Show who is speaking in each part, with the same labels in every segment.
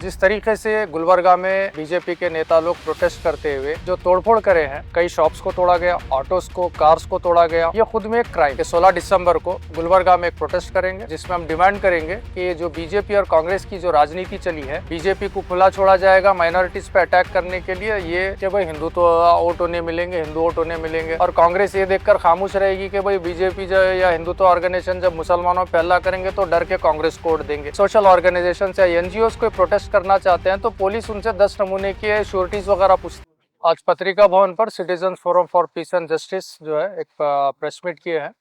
Speaker 1: जिस तरीके से गुलबर्गा में बीजेपी के नेता लोग प्रोटेस्ट करते हुए जो तोड़फोड़ करे हैं, कई शॉप्स को तोड़ा गया, ऑटोस को, कार्स को तोड़ा गया, ये खुद में एक क्राइम है। 16 दिसंबर को गुलबर्गा में एक प्रोटेस्ट करेंगे जिसमें हम डिमांड करेंगे कि ये जो बीजेपी और कांग्रेस की जो राजनीति चली है, बीजेपी को खुला छोड़ा जाएगा माइनॉरिटीज पे अटैक करने के लिए, ये कि भाई हिंदुत्व वोट उन्हें मिलेंगे, हिंदू वोट उन्हें मिलेंगे, और कांग्रेस ये देखकर खामोश रहेगी कि भाई बीजेपी या हिंदुत्व ऑर्गेनाइजेशन जब मुसलमानों पे हल्ला करेंगे तो डर के कांग्रेस को वोट देंगे। सोशल ऑर्गेनाइजेशन या एनजीओ को प्रोटेस्ट करना चाहते हैं तो पुलिस उनसे 10 नमूने की श्योरिटीज वगैरह पूछती है। आज पत्रिका भवन पर citizen forum for piece and justice जो है एक प्रेस मीट किए हैं।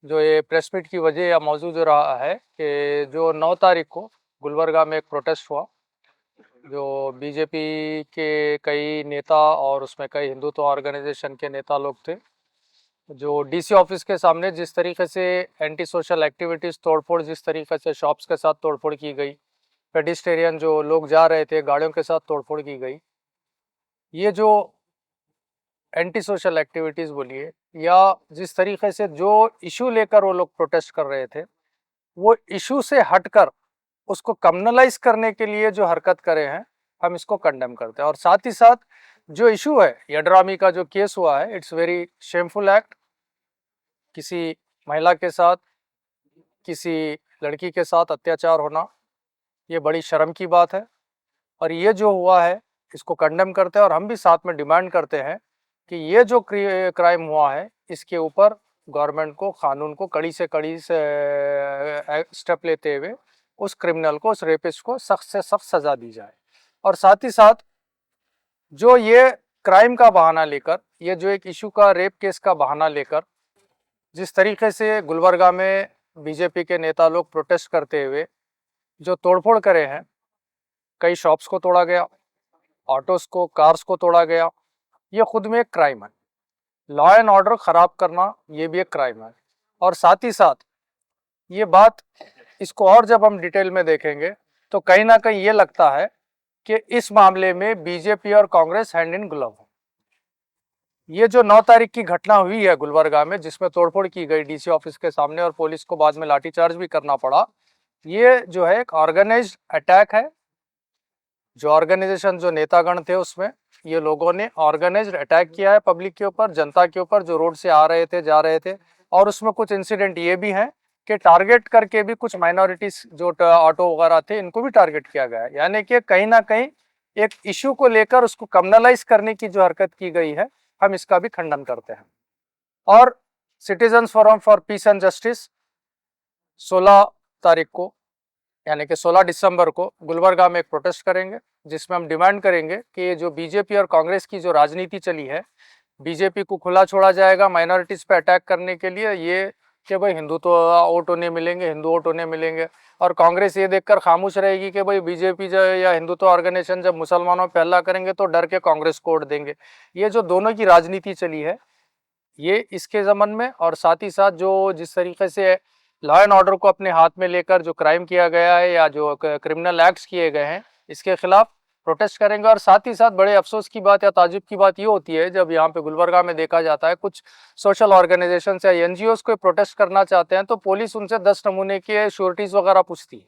Speaker 1: जो ये प्रेस मीट की वजह या मौजू जो रहा है कि जो 9 तारीख को गुलबर्गा में एक प्रोटेस्ट हुआ, जो बीजेपी के कई नेता और उसमें कई हिंदुत्व ऑर्गेनाइजेशन के नेता लोग थे, जो डीसी ऑफिस के सामने जिस तरीके से एंटी सोशल एक्टिविटीज़ तोड़फोड़, जिस तरीके से शॉप्स के साथ तोड़फोड़ की गई, पेडिस्टेरियन जो लोग जा रहे थे गाड़ियों के साथ तोड़फोड़ की गई, ये जो एंटी सोशल एक्टिविटीज़ बोलिए या जिस तरीके से जो इशू लेकर वो लोग प्रोटेस्ट कर रहे थे, वो इशू से हटकर उसको कम्युनलाइज करने के लिए जो हरकत करे हैं, हम इसको कंडेम करते हैं। और साथ ही साथ जो इशू है यड्रामी का जो केस हुआ है, इट्स वेरी शेमफुल एक्ट। किसी महिला के साथ, किसी लड़की के साथ अत्याचार होना, ये बड़ी शर्म की बात है। और ये जो हुआ है इसको कंडेम करते हैं और हम भी साथ में डिमांड करते हैं कि ये जो क्राइम हुआ है इसके ऊपर गवर्नमेंट को, कानून को कड़ी से स्टेप लेते हुए उस क्रिमिनल को, उस रेपिस्ट को सख्त से सख्त सजा दी जाए। और साथ ही साथ जो ये क्राइम का बहाना लेकर, ये जो एक इशू का, रेप केस का बहाना लेकर जिस तरीके से गुलबर्गा में बीजेपी के नेता लोग प्रोटेस्ट करते हुए जो तोड़फोड़ करे हैं, कई शॉप्स को तोड़ा गया, ऑटोस को, कार्स को तोड़ा गया, ये खुद में एक क्राइम है। लॉ एंड ऑर्डर खराब करना ये भी एक क्राइम है। और साथ ही साथ ये बात, इसको और जब हम डिटेल में देखेंगे तो कहीं ना कहीं ये लगता है कि इस मामले में बीजेपी और कांग्रेस हैंड इन ग्लव है। ये जो 9 तारीख की घटना हुई है गुलबर्गा में, जिसमें तोड़फोड़ की गई डीसी ऑफिस के सामने और पुलिस को बाद में लाठीचार्ज भी करना पड़ा, ये जो है एक ऑर्गेनाइज्ड अटैक है। जो ऑर्गेनाइजेशन, जो नेतागण थे, उसमें ये लोगों ने ऑर्गेनाइज्ड अटैक किया है पब्लिक के ऊपर, जनता के ऊपर जो रोड से आ रहे थे, जा रहे थे। और उसमें कुछ इंसिडेंट ये भी हैं कि टारगेट करके भी कुछ माइनॉरिटीज जो ऑटो वगैरह थे, इनको भी टारगेट किया गया है। यानी कि कहीं ना कहीं एक इश्यू को लेकर उसको कम्युनलाइज करने की जो हरकत की गई है, हम इसका भी खंडन करते हैं। और citizen forum for piece and justice 16 तारीख को यानी कि 16 दिसंबर को गुलबर्गा में एक प्रोटेस्ट करेंगे जिसमें हम डिमांड करेंगे कि ये जो बीजेपी और कांग्रेस की जो राजनीति चली है, बीजेपी को खुला छोड़ा जाएगा माइनॉरिटीज पे अटैक करने के लिए, ये कि भाई हिंदुत्व वोट उन्हें मिलेंगे, हिंदू वोट उन्हें मिलेंगे, और कांग्रेस ये देखकर खामोश रहेगी कि भाई बीजेपी या हिंदुत्व ऑर्गेनाइजेशन जब मुसलमानों पे हल्ला करेंगे तो डर के कांग्रेस को वोट देंगे। ये जो दोनों की राजनीति चली है, ये इसके ज़मन में, और साथ ही साथ जो जिस तरीके से लॉ एंड ऑर्डर को अपने हाथ में लेकर जो क्राइम किया गया है या जो क्रिमिनल एक्ट्स किए गए हैं, इसके खिलाफ प्रोटेस्ट करेंगे। और साथ ही साथ बड़े अफसोस की बात या ताजुब की बात ये होती है, जब यहाँ पे गुलबर्गा में देखा जाता है कुछ सोशल ऑर्गेनाइजेशन या एनजीओ को प्रोटेस्ट करना चाहते हैं तो पुलिस उनसे 10 नमूने के श्योरिटीज वगैरह पूछती है,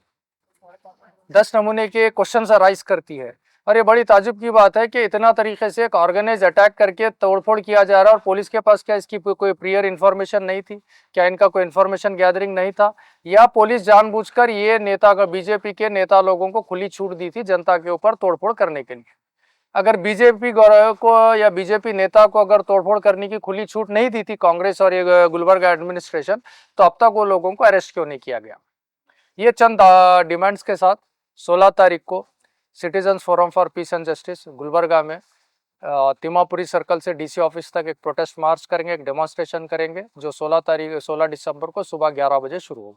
Speaker 1: 10 नमूने के क्वेश्चन राइज करती है। और ये बड़ी ताजुब की बात है कि इतना तरीके से एक ऑर्गेनाइज अटैक करके तोड़फोड़ किया जा रहा है और पुलिस के पास क्या इसकी कोई प्रियर इन्फॉर्मेशन नहीं थी? क्या इनका कोई इन्फॉर्मेशन गैदरिंग नहीं था? या पुलिस जानबूझकर ये नेता, बीजेपी के नेता लोगों को खुली छूट दी थी जनता के ऊपर तोड़फोड़ करने के लिए? अगर बीजेपी को या बीजेपी नेता को अगर तोड़फोड़ करने की खुली छूट नहीं दी थी कांग्रेस और ये गुलबर्गा एडमिनिस्ट्रेशन, तो अब तक वो लोगों को अरेस्ट क्यों नहीं किया गया? ये चंद डिमांड्स के साथ 16 तारीख को citizen forum for piece and justice Gulbarga में तिमापुरी सर्कल से डीसी ऑफिस तक एक प्रोटेस्ट मार्च करेंगे, एक डेमोन्स्ट्रेशन करेंगे, जो 16 दिसंबर को सुबह 11 बजे शुरू होगा।